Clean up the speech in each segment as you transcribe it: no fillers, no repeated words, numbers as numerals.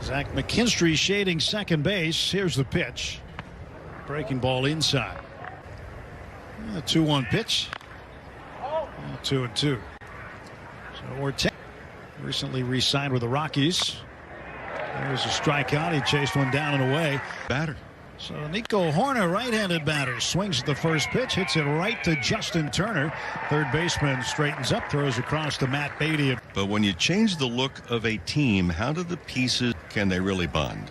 Zach McKinstry shading second base. Here's the pitch. Breaking ball inside. A 2-1 pitch. 2-2. So Ortega recently re-signed with the Rockies. There's a strikeout. He chased one down and away. Batter. So Nico Hoerner, right-handed batter, swings at the first pitch, hits it right to Justin Turner. Third baseman straightens up, throws across to Matt Beatty. But when you change the look of a team, how do the pieces, can they really bond?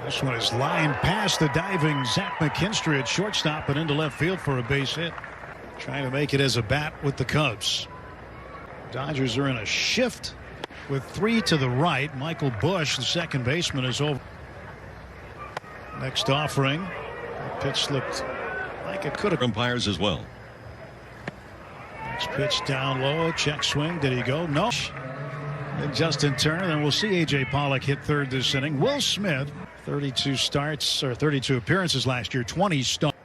This one is lined past the diving Zach McKinstry at shortstop and into left field for a base hit. Trying to make it as a bat with the Cubs. Dodgers are in a shift with 3 to the right. Michael Busch, the second baseman, is over. Next offering. The pitch looked like it could have. Umpires as well. Next pitch down low. Check swing. Did he go? No. And Justin Turner. Then we'll see A.J. Pollock hit third this inning. Will Smith, 32 starts or 32 appearances last year, 20 starts.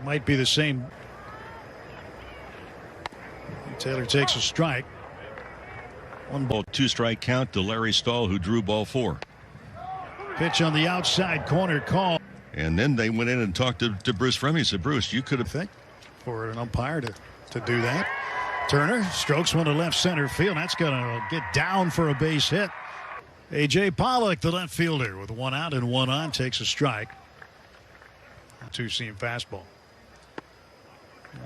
Might be the same. Taylor takes a strike. 1 ball, 2 strike count to Larry Stahl, who drew ball 4. Pitch on the outside corner call. And then they went in and talked to Bruce Fremy. He said, Bruce, you could have. Think for an umpire to do that. Turner strokes one to left center field. That's going to get down for a base hit. A.J. Pollock, the left fielder, with 1 out and 1 on, takes a strike. 2-seam fastball.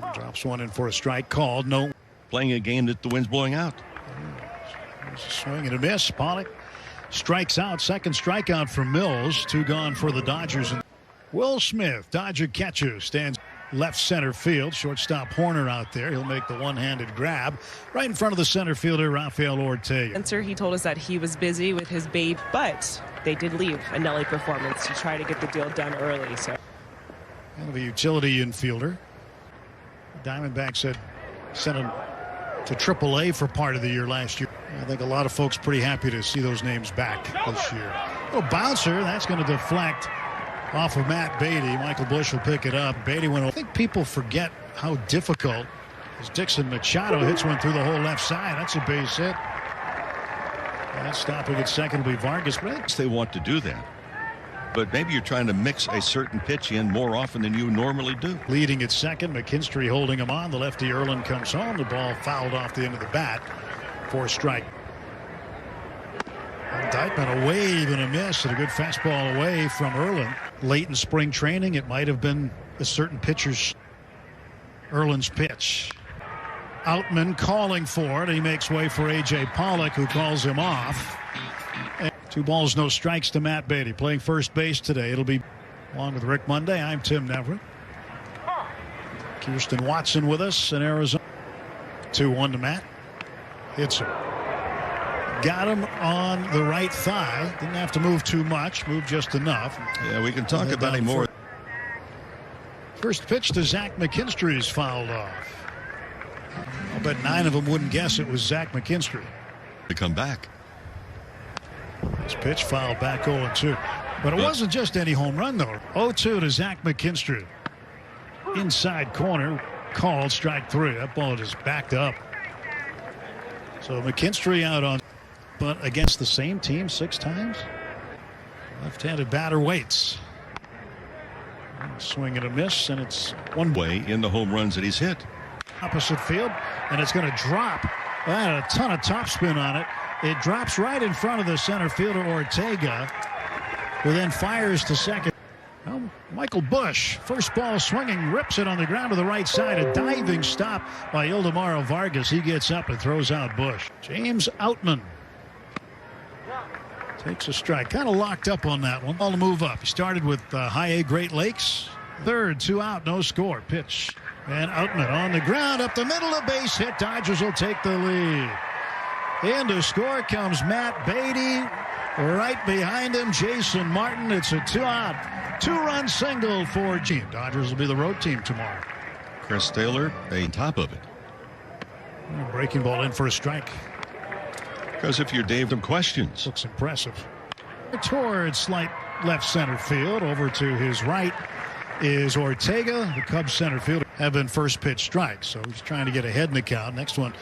And drops one in for a strike called. No. Playing a game that the wind's blowing out. There's a swing and a miss. Pollock strikes out. Second strikeout for Mills. 2 gone for the Dodgers. Will Smith, Dodger catcher, stands left center field. Shortstop Hoerner out there. He'll make the one-handed grab right in front of the center fielder, Rafael Ortega. He told us that he was busy with his babe, but they did leave a Nelly performance to try to get the deal done early. So, kind of a utility infielder. Diamondbacks had sent him to AAA for part of the year last year. I think a lot of folks pretty happy to see those names back this year. Oh, bouncer, that's going to deflect off of Matt Beatty. Michael Busch will pick it up. Beatty went. I think people forget how difficult as Dixon Machado hits one through the whole left side. That's a base hit. And stopping at second will be Vargas. They want to do that. But maybe you're trying to mix a certain pitch in more often than you normally do. Leading at second, McKinstry holding him on. The lefty Erlin comes home. The ball fouled off the end of the bat for a strike. Dykeman, a wave and a miss, and a good fastball away from Erlin. Late in spring training, it might have been a certain pitcher's Erlin's pitch. Outman calling for it. He makes way for A.J. Pollock, who calls him off. 2 balls, no strikes to Matt Beatty, playing first base today. It'll be along with Rick Monday. I'm Tim Neverett. Kirsten Watson with us in Arizona. 2-1 to Matt. Hits him. Got him on the right thigh. Didn't have to move too much. Moved just enough. Yeah, we can talk about him more. First pitch to Zach McKinstry is fouled off. I'll bet 9 of them wouldn't guess it was Zach McKinstry. To come back. This pitch fouled back 0-2. But it wasn't just any home run, though. 0-2 to Zach McKinstry. Inside corner, called strike 3. That ball just backed up. So McKinstry out on, but against the same team 6 times. Left-handed batter waits. Swing and a miss, and it's one way in the home runs that he's hit. Opposite field, and it's going to drop. A ton of topspin on it. It drops right in front of the center fielder Ortega, who then fires to second. Well, Michael Busch, first ball swinging, rips it on the ground to the right side. A diving stop by Ildemaro Vargas. He gets up and throws out Busch. James Outman takes a strike. Kind of locked up on that one. Ball to move up. He started with High A Great Lakes. Third, 2 out, no score. Pitch. And Outman on the ground, up the middle, a base hit. Dodgers will take the lead. In to score comes Matt Beatty. Right behind him, Jason Martin. It's a 2-out, 2-run single for team. Dodgers will be the road team tomorrow. Chris Taylor, on top of it. Breaking ball in for a strike. Because if you're Dave, some questions. Looks impressive. Towards slight left center field. Over to his right is Ortega. The Cubs center fielder have been first pitch strike. So he's trying to get ahead in the count. Next one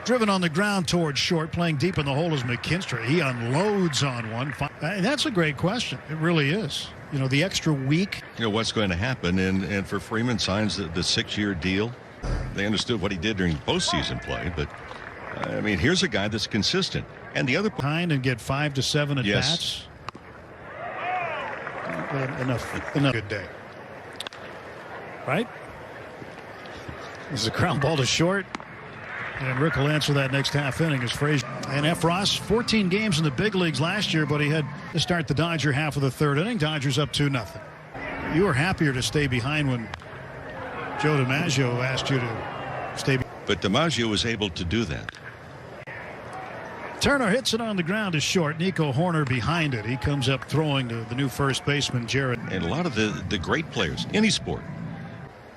Driven on the ground towards short, playing deep in the hole is McKinstry. He unloads on one. That's a great question. It really is. You know, the extra week. You know what's going to happen, and for Freeman signs the 6-year deal. They understood what he did during postseason play, but I mean, here's a guy that's consistent. And the other behind and get 5 to 7 at bats. Enough. Good day. Right? This is a ground ball to short. And Rick will answer that next half inning as Frazier. And Efros, 14 games in the big leagues last year, but he had to start the Dodger half of the third inning. Dodgers up 2-0. You were happier to stay behind when Joe DiMaggio asked you to stay behind. But DiMaggio was able to do that. Turner hits it on the ground to short. Nico Horner behind it. He comes up throwing to the new first baseman, Jared. And a lot of the great players, any sport.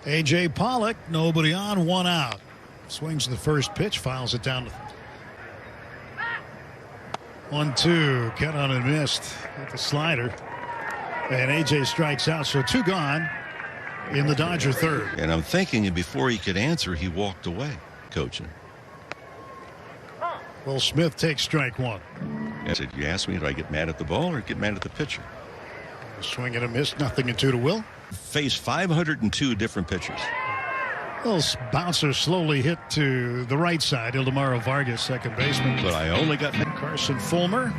A.J. Pollock, nobody on, 1 out. Swings the first pitch, files it down. 1-2, cut on and missed with the slider. And A.J. strikes out, so 2 gone in the Dodger third. And I'm thinking before he could answer, he walked away, coaching. Will Smith takes strike 1. I said, you asked me, do I get mad at the ball or get mad at the pitcher? Swing and a miss, 0-2 to Will. Faced 502 different pitchers. Little bouncer slowly hit to the right side. Ildemaro Vargas, second baseman. But I only got Carson Fulmer.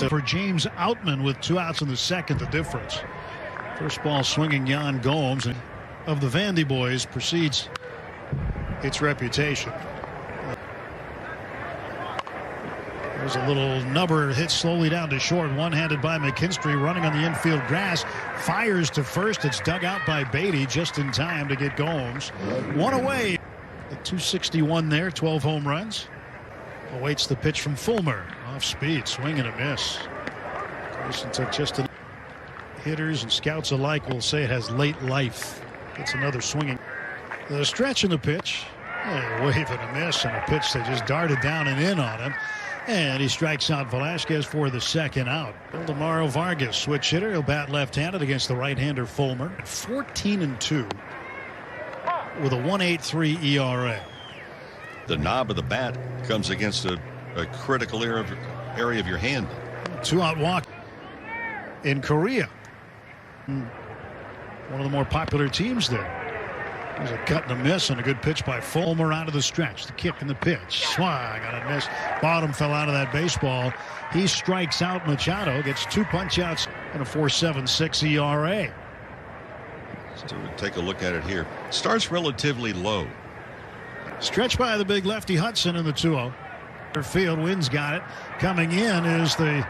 For James Outman with 2 outs in the second, the difference. First ball swinging Yan Gomes, and of the Vandy boys precedes its reputation. There's a little nubber hit slowly down to short, one-handed by McKinstry, running on the infield grass, fires to first. It's dug out by Beatty just in time to get Gomes. 1 away. At 261 there, 12 home runs. Awaits the pitch from Fulmer. Off speed, swing and a miss. Carson took just a... Hitters and scouts alike will say it has late life. It's another swinging. The stretch in the pitch. A wave and a miss, and a pitch that just darted down and in on him. And he strikes out Velasquez for the second out. Ildemaro Vargas, switch hitter. He'll bat left-handed against the right-hander Fulmer. 14-2 with a 1.83 ERA. The knob of the bat comes against a critical area of your hand. 2-out walk in Korea. One of the more popular teams there. There's a cut and a miss and a good pitch by Fulmer out of the stretch. The kick and the pitch. Swung on a miss. Bottom fell out of that baseball. He strikes out Machado. Gets 2 punch-outs and a 4.76 ERA. So we'll take a look at it here. Starts relatively low. Stretch by the big lefty Hudson in the 2-0. Field, Wynn's got it. Coming in is the